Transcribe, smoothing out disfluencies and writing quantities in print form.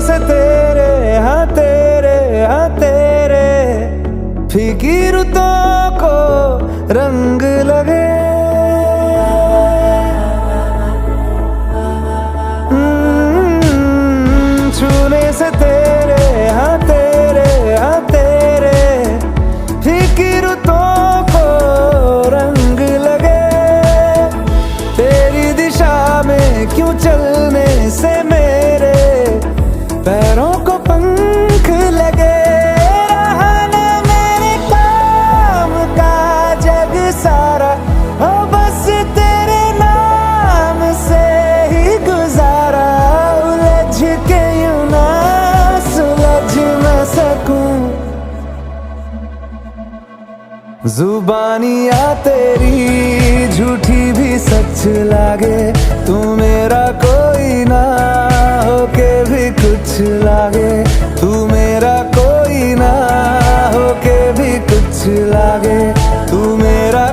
से तेरे हाँ तेरे फीकी रुतों को रंग लगे। छूने से तेरे हाँ तेरे फीकी रुतों को रंग लगे। तेरी दिशा में क्यों चलने से मेरे पैरों को पंख लगे। रहना मेरे काम का जग सारा हो बस तेरे नाम से ही गुजारा। उलझ के यूं ना सुलझ न सकूं। जुबानियाँ तेरी झूठी भी सच लागे। तू मेरा कोई ना होके भी कुछ लागे। तू मेरा कोई ना होके भी कुछ लागे। तू मेरा